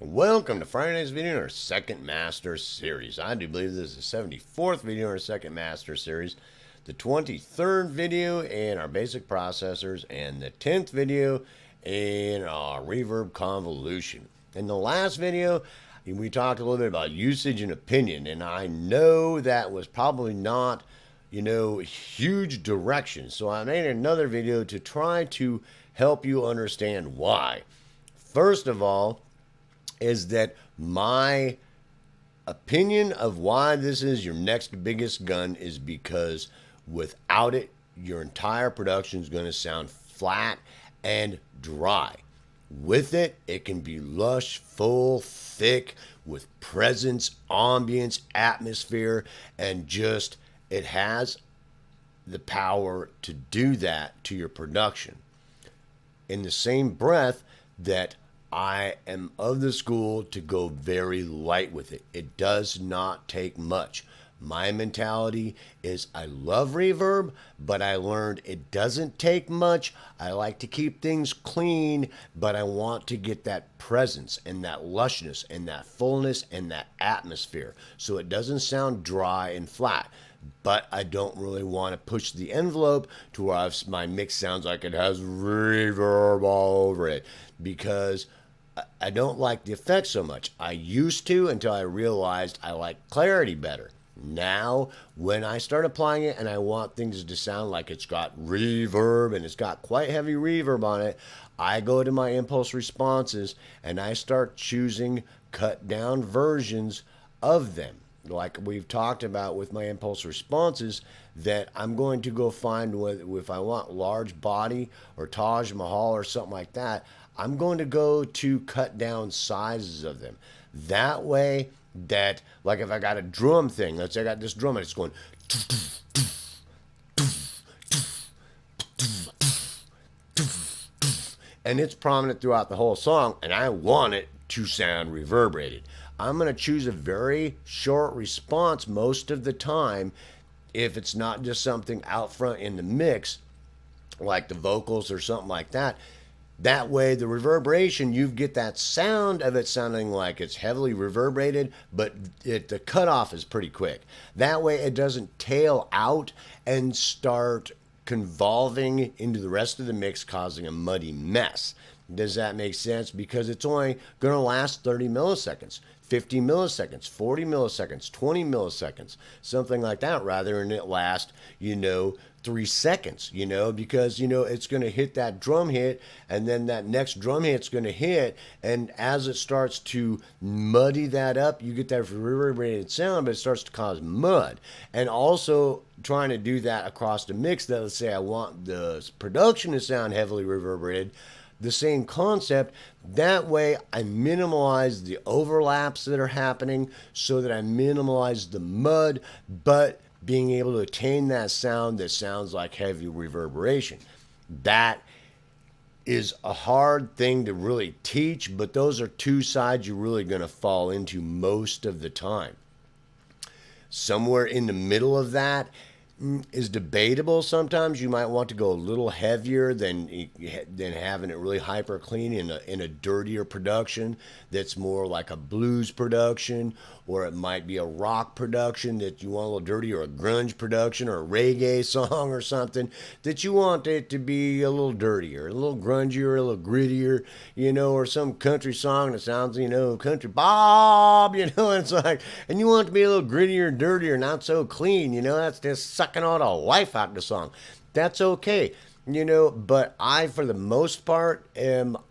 Welcome to Friday's video in our second master series. I do believe this is the 74th video in our second master series, the 23rd video in our basic processors, and the 10th video in our reverb convolution. In the last video, we talked a little bit about usage and opinion, and I know that was probably not, huge direction. So I made another video to try to help you understand why. First of all, is that my opinion of why this is your next biggest gun is because without it, your entire production is going to sound flat and dry. With it, it can be lush, full, thick, with presence, ambience, atmosphere, and just it has the power to do that to your production. In the same breath that I am of the school to go very light with it. It does not take much. My mentality is I love reverb, but I learned it doesn't take much. I like to keep things clean, but I want to get that presence and that lushness and that fullness and that atmosphere so it doesn't sound dry and flat. But I don't really want to push the envelope to where my mix sounds like it has reverb all over it, because I don't like the effect so much. I used to until I realized I like clarity better. Now, when I start applying it and I want things to sound like it's got reverb and it's got quite heavy reverb on it, I go to my impulse responses and I start choosing cut down versions of them. Like we've talked about with my impulse responses, that I'm going to go find if I want large body or Taj Mahal or something like that, I'm going to go to cut down sizes of them. That way that, like if I got a drum thing, let's say I got this drum and it's going, and it's prominent throughout the whole song, and I want it to sound reverberated. I'm going to choose a very short response most of the time if it's not just something out front in the mix, like the vocals or something like that. That way, the reverberation, you get that sound of it sounding like it's heavily reverberated, but the cutoff is pretty quick. That way, it doesn't tail out and start convolving into the rest of the mix, causing a muddy mess. Does that make sense? Because it's only going to last 30 milliseconds, 50 milliseconds, 40 milliseconds, 20 milliseconds, something like that, rather than it last, 3 seconds, because, it's going to hit that drum hit, and then that next drum hit's going to hit, and as it starts to muddy that up, you get that reverberated sound, but it starts to cause mud. And also trying to do that across the mix, that let's say I want the production to sound heavily reverberated, the same concept. That way I minimize the overlaps that are happening so that I minimize the mud, but being able to attain that sound that sounds like heavy reverberation. That is a hard thing to really teach, but those are two sides you're really going to fall into most of the time. Somewhere in the middle of that is debatable. Sometimes you might want to go a little heavier than having it really hyper clean in a dirtier production that's more like a blues production, or it might be a rock production that you want a little dirty, or a grunge production, or a reggae song or something that you want it to be a little dirtier, a little grungier, a little grittier, or some country song that sounds, country Bob, it's like, and you want it to be a little grittier, dirtier, not so clean, that's just sucking all the life out of the song. That's okay, but I, for the most part,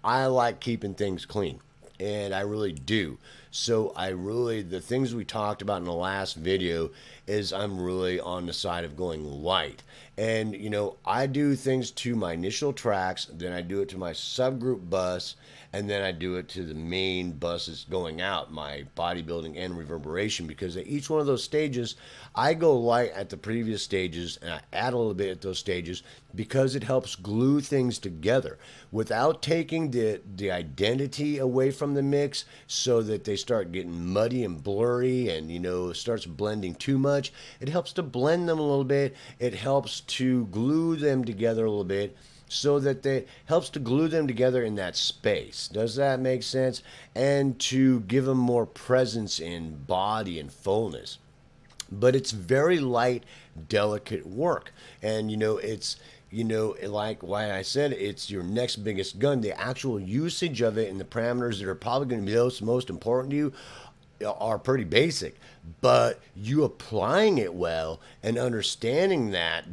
I like keeping things clean, and I really do. So the things we talked about in the last video is I'm really on the side of going light. And, I do things to my initial tracks, then I do it to my subgroup bus, and then I do it to the main buses going out, my bodybuilding and reverberation, because at each one of those stages, I go light at the previous stages, and I add a little bit at those stages, because it helps glue things together without taking the identity away from the mix so that they start getting muddy and blurry and, starts blending too much. It helps to blend them a little bit. It helps to glue them together a little bit. so that it helps to glue them together in that space. Does that make sense? And to give them more presence in body and fullness. But it's very light, delicate work. And, it's, like why I said, it's your next biggest gun. The actual usage of it and the parameters that are probably going to be most important to you are pretty basic, but you applying it well and understanding that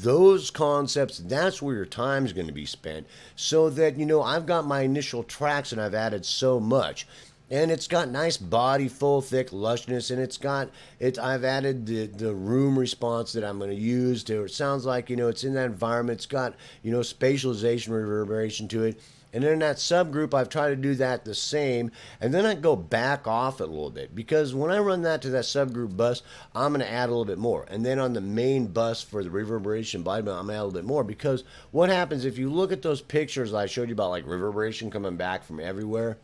those concepts, that's where your time is going to be spent, so that I've got my initial tracks and I've added so much, and it's got nice body, full, thick lushness, and I've added the room response that I'm going to use to. It sounds like it's in that environment. It's got spatialization, reverberation to it. And then in that subgroup, I've tried to do that the same. And then I go back off it a little bit, because when I run that to that subgroup bus, I'm going to add a little bit more. And then on the main bus for the reverberation body, I'm going to add a little bit more. Because what happens if you look at those pictures I showed you about, like reverberation coming back from everywhere,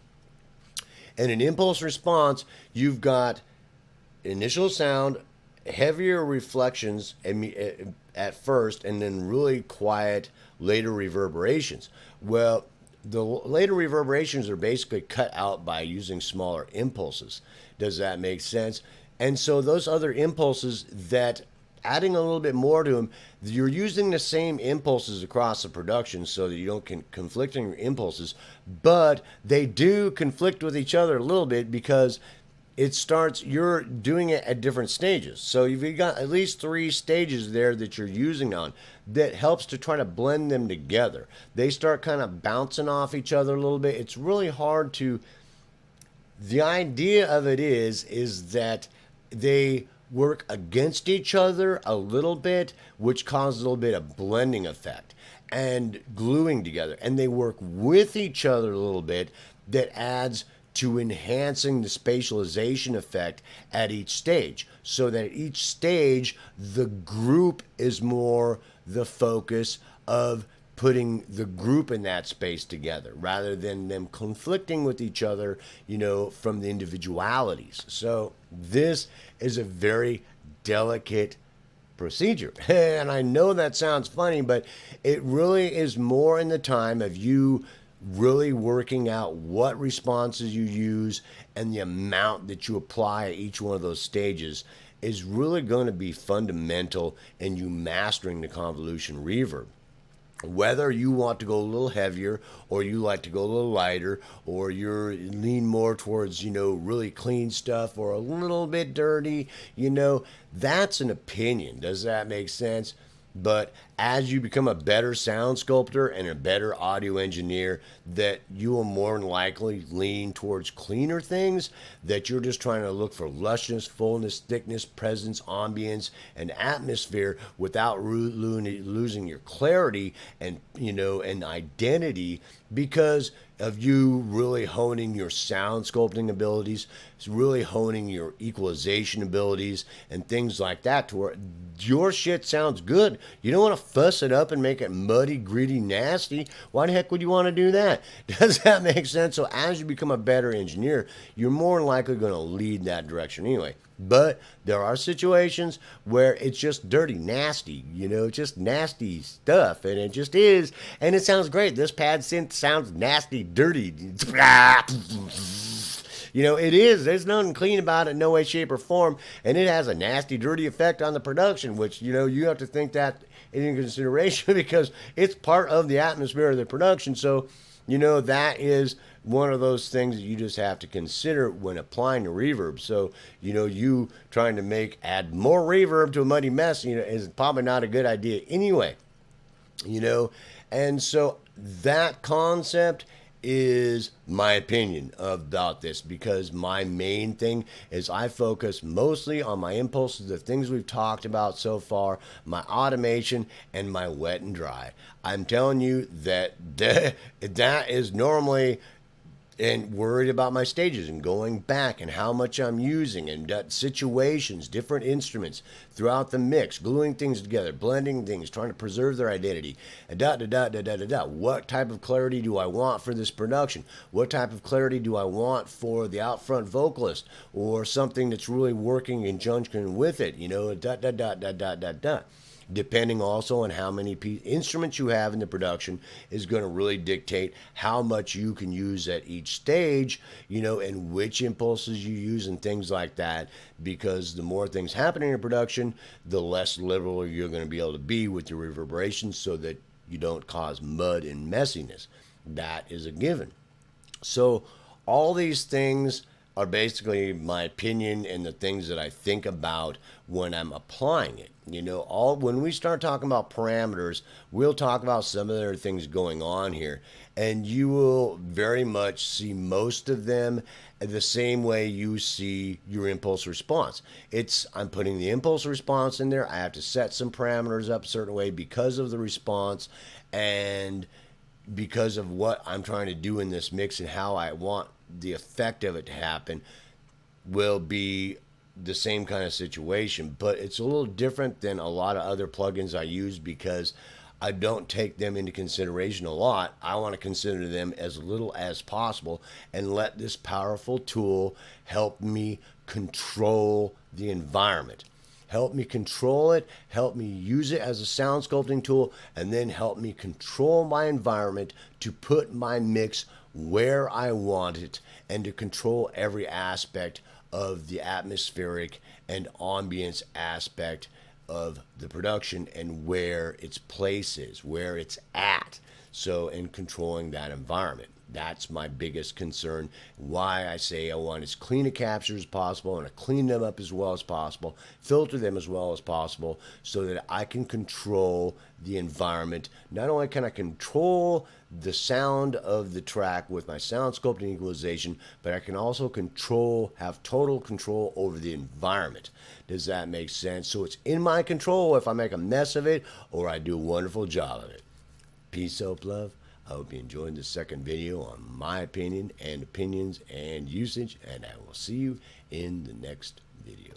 and an impulse response, you've got initial sound, heavier reflections at first, and then really quiet later reverberations. Well, the later reverberations are basically cut out by using smaller impulses. Does that make sense? And so those other impulses, that adding a little bit more to them, you're using the same impulses across the production so that you don't conflicting impulses, but they do conflict with each other a little bit, because you're doing it at different stages. So you've got at least 3 stages there that you're using on, that helps to try to blend them together. They start kind of bouncing off each other a little bit. It's really hard to, the idea of it is that they work against each other a little bit, which causes a little bit of blending effect and gluing together. And they work with each other a little bit, that adds to enhancing the spatialization effect at each stage, so that at each stage the group is more the focus of putting the group in that space together, rather than them conflicting with each other, from the individualities. So this is a very delicate procedure. And I know that sounds funny, but it really is more in the time of you really working out what responses you use, and the amount that you apply at each one of those stages is really going to be fundamental in you mastering the convolution reverb. Whether you want to go a little heavier, or you like to go a little lighter, or you're lean more towards, really clean stuff, or a little bit dirty, that's an opinion. Does that make sense? But as you become a better sound sculptor and a better audio engineer, that you will more than likely lean towards cleaner things, that you're just trying to look for lushness, fullness, thickness, presence, ambience, and atmosphere, without losing your clarity and, and identity, because of you really honing your sound sculpting abilities, really honing your equalization abilities and things like that, to where your shit sounds good. You don't want to fuss it up and make it muddy, gritty, nasty. Why the heck would you want to do that? Does that make sense? So as you become a better engineer, you're more than likely going to lead that direction anyway. But there are situations where it's just dirty, nasty, just nasty stuff, and it just is, and it sounds great. This pad synth sounds nasty, dirty. It is. There's nothing clean about it, no way, shape, or form, and it has a nasty, dirty effect on the production, which, you have to think that into consideration, because it's part of the atmosphere of the production. So, that is one of those things that you just have to consider when applying the reverb. So, you trying to add more reverb to a muddy mess, is probably not a good idea anyway. And so that concept is my opinion about this, because my main thing is I focus mostly on my impulses, the things we've talked about so far, my automation, and my wet and dry. I'm telling you that is normally, and worried about my stages and going back and how much I'm using, and situations, different instruments throughout the mix, gluing things together, blending things, trying to preserve their identity, and what type of clarity do I want for this production? What type of clarity do I want for the out front vocalist, or something that's really working in conjunction with it? Depending also on how many instruments you have in the production is going to really dictate how much you can use at each stage, and which impulses you use and things like that. Because the more things happen in your production, the less liberal you're going to be able to be with your reverberations so that you don't cause mud and messiness. That is a given. So all these things are basically my opinion and the things that I think about when I'm applying it. All when we start talking about parameters, we'll talk about some of the other things going on here, and you will very much see most of them the same way you see your impulse response. I'm putting the impulse response in there. I have to set some parameters up a certain way because of the response and because of what I'm trying to do in this mix and how I want the effect of it to happen will be the same kind of situation. But it's a little different than a lot of other plugins I use because I don't take them into consideration a lot. I want to consider them as little as possible and let this powerful tool help me control the environment. Help me control it, help me use it as a sound sculpting tool, and then help me control my environment to put my mix where I want it and to control every aspect of the atmospheric and ambience aspect of the production and where its place is, where it's at. So, in controlling that environment. That's my biggest concern. Why I say I want as clean a capture as possible and to clean them up as well as possible, filter them as well as possible so that I can control the environment. Not only can I control the sound of the track with my sound sculpting equalization, but I can also have total control over the environment. Does that make sense? So it's in my control if I make a mess of it or I do a wonderful job of it. Peace, hope, love. I hope you enjoyed the second video on my opinion and opinions and usage, and I will see you in the next video.